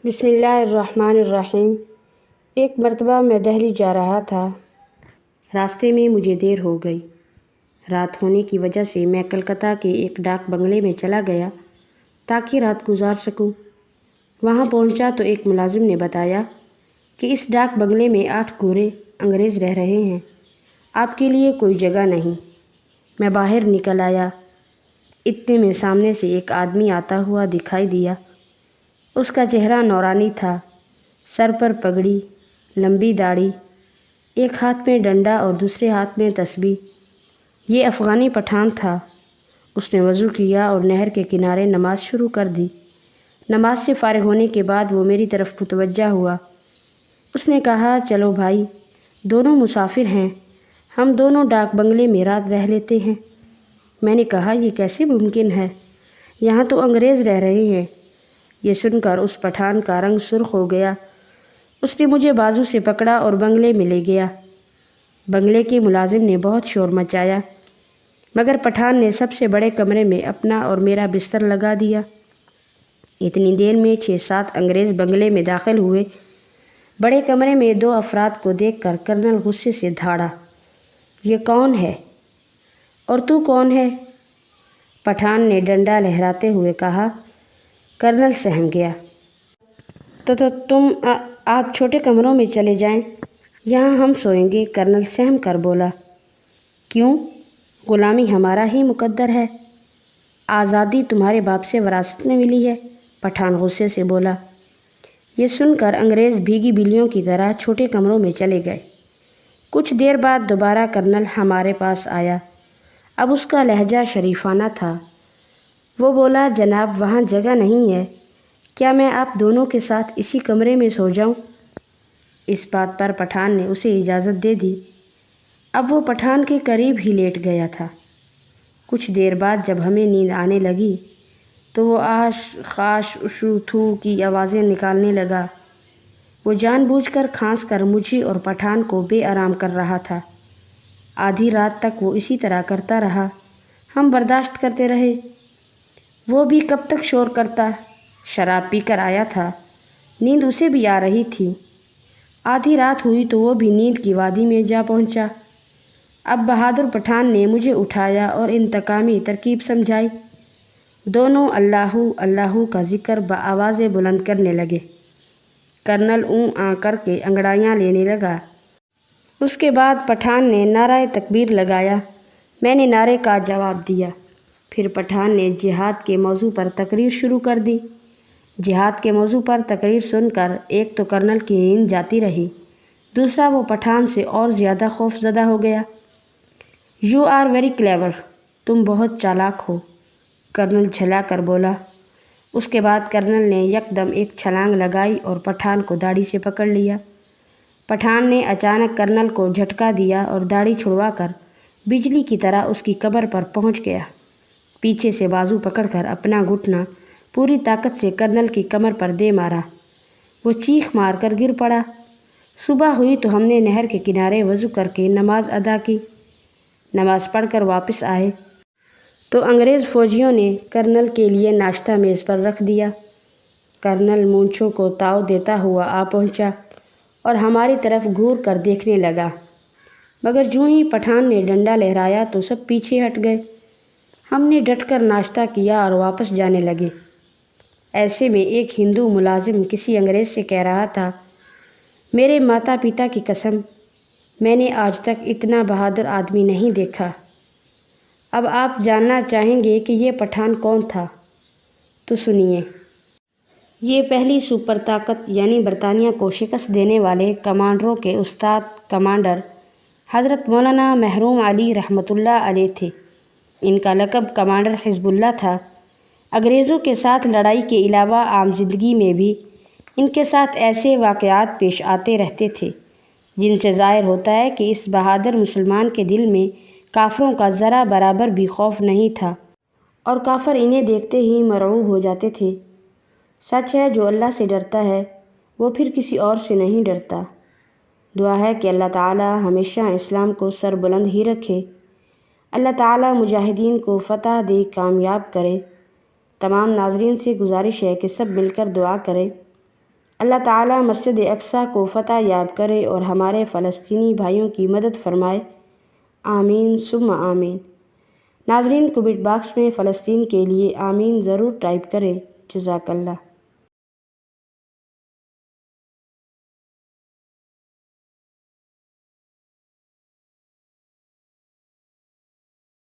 بسم اللہ الرحمن الرحیم۔ ایک مرتبہ میں دہلی جا رہا تھا۔ راستے میں مجھے دیر ہو گئی۔ رات ہونے کی وجہ سے میں کلکتہ کے ایک ڈاک بنگلے میں چلا گیا تاکہ رات گزار سکوں۔ وہاں پہنچا تو ایک ملازم نے بتایا کہ اس ڈاک بنگلے میں 8 گورے انگریز رہ رہے ہیں، آپ کے لیے کوئی جگہ نہیں۔ میں باہر نکل آیا۔ اتنے میں سامنے سے ایک آدمی آتا ہوا دکھائی دیا۔ اس کا چہرہ نورانی تھا، سر پر پگڑی، لمبی داڑھی، ایک ہاتھ میں ڈنڈا اور دوسرے ہاتھ میں تسبیح۔ یہ افغانی پٹھان تھا۔ اس نے وضو کیا اور نہر کے کنارے نماز شروع کر دی۔ نماز سے فارغ ہونے کے بعد وہ میری طرف متوجہ ہوا۔ اس نے کہا، چلو بھائی، دونوں مسافر ہیں، ہم دونوں ڈاک بنگلے میں رات رہ لیتے ہیں۔ میں نے کہا، یہ کیسے ممکن ہے؟ یہاں تو انگریز رہ رہے ہیں۔ یہ سن کر اس پٹھان کا رنگ سرخ ہو گیا۔ اس نے مجھے بازو سے پکڑا اور بنگلے میں لے گیا۔ بنگلے کے ملازم نے بہت شور مچایا، مگر پٹھان نے سب سے بڑے کمرے میں اپنا اور میرا بستر لگا دیا۔ اتنی دیر میں 6-7 انگریز بنگلے میں داخل ہوئے۔ بڑے کمرے میں 2 افراد کو دیکھ کر کرنل غصے سے دھاڑا، یہ کون ہے؟ اور تو کون ہے؟ پٹھان نے ڈنڈا لہراتے ہوئے کہا۔ کرنل سہم گیا۔ تو تم آپ چھوٹے کمروں میں چلے جائیں، یہاں ہم سوئیں گے۔ کرنل سہم کر بولا، کیوں؟ غلامی ہمارا ہی مقدر ہے، آزادی تمہارے باپ سے وراثت میں ملی ہے۔ پٹھان غصے سے بولا۔ یہ سن کر انگریز بھیگی بلیوں کی طرح چھوٹے کمروں میں چلے گئے۔ کچھ دیر بعد دوبارہ کرنل ہمارے پاس آیا۔ اب اس کا لہجہ شریفانہ تھا۔ وہ بولا، جناب، وہاں جگہ نہیں ہے، کیا میں آپ دونوں کے ساتھ اسی کمرے میں سو جاؤں؟ اس بات پر پٹھان نے اسے اجازت دے دی۔ اب وہ پٹھان کے قریب ہی لیٹ گیا تھا۔ کچھ دیر بعد جب ہمیں نیند آنے لگی تو وہ آش خاش اشو تھو کی آوازیں نکالنے لگا۔ وہ جان بوجھ کر کھانس کر مجھے اور پٹھان کو بے آرام کر رہا تھا۔ آدھی رات تک وہ اسی طرح کرتا رہا۔ ہم برداشت کرتے رہے۔ وہ بھی کب تک شور کرتا؟ شراب پی کر آیا تھا، نیند اسے بھی آ رہی تھی۔ آدھی رات ہوئی تو وہ بھی نیند کی وادی میں جا پہنچا۔ اب بہادر پٹھان نے مجھے اٹھایا اور انتقامی ترکیب سمجھائی۔ دونوں اللہ اللہ کا ذکر بآوازیں بلند کرنے لگے۔ کرنل اوں آ کر کے انگڑائیاں لینے لگا۔ اس کے بعد پٹھان نے نعرہ تکبیر لگایا۔ میں نے نعرے کا جواب دیا۔ پھر پٹھان نے جہاد کے موضوع پر تقریر شروع کر دی۔ جہاد کے موضوع پر تقریر سن کر ایک تو کرنل کی نیند جاتی رہی، دوسرا وہ پٹھان سے اور زیادہ خوف زدہ ہو گیا۔ یو آر ویری کلیور، تم بہت چالاک ہو، کرنل جھلا کر بولا۔ اس کے بعد کرنل نے یکدم ایک چھلانگ لگائی اور پٹھان کو داڑھی سے پکڑ لیا۔ پٹھان نے اچانک کرنل کو جھٹکا دیا اور داڑھی چھڑوا کر بجلی کی طرح اس کی کمر پر پہنچ گیا۔ پیچھے سے بازو پکڑ کر اپنا گھٹنا پوری طاقت سے کرنل کی کمر پر دے مارا۔ وہ چیخ مار کر گر پڑا۔ صبح ہوئی تو ہم نے نہر کے کنارے وضو کر کے نماز ادا کی۔ نماز پڑھ کر واپس آئے تو انگریز فوجیوں نے کرنل کے لیے ناشتہ میز پر رکھ دیا۔ کرنل مونچھوں کو تاؤ دیتا ہوا آ پہنچا اور ہماری طرف گھور کر دیکھنے لگا، مگر جوں ہی پٹھان نے ڈنڈا لہرایا تو سب پیچھے ہٹ گئے۔ ہم نے ڈٹ کر ناشتہ کیا اور واپس جانے لگے۔ ایسے میں ایک ہندو ملازم کسی انگریز سے کہہ رہا تھا، میرے ماتا پتا کی قسم، میں نے آج تک اتنا بہادر آدمی نہیں دیکھا۔ اب آپ جاننا چاہیں گے کہ یہ پٹھان کون تھا، تو سنیے۔ یہ پہلی سپر طاقت یعنی برطانیہ کو شکست دینے والے کمانڈروں کے استاد کمانڈر حضرت مولانا محروم علی رحمۃ اللہ علیہ تھے۔ ان کا لقب کمانڈر حزب اللہ تھا۔ انگریزوں کے ساتھ لڑائی کے علاوہ عام زندگی میں بھی ان کے ساتھ ایسے واقعات پیش آتے رہتے تھے جن سے ظاہر ہوتا ہے کہ اس بہادر مسلمان کے دل میں کافروں کا ذرا برابر بھی خوف نہیں تھا، اور کافر انہیں دیکھتے ہی مرعوب ہو جاتے تھے۔ سچ ہے، جو اللہ سے ڈرتا ہے وہ پھر کسی اور سے نہیں ڈرتا۔ دعا ہے کہ اللہ تعالی ہمیشہ اسلام کو سر بلند ہی رکھے۔ اللہ تعالی مجاہدین کو فتح دے کامیاب کرے۔ تمام ناظرین سے گزارش ہے کہ سب مل کر دعا کریں۔ اللہ تعالیٰ مسجد اقصیٰ کو فتح یاب کرے اور ہمارے فلسطینی بھائیوں کی مدد فرمائے، آمین ثم آمین۔ ناظرین، کمنٹ باکس میں فلسطین کے لیے آمین ضرور ٹائپ کریں۔ جزاک اللہ۔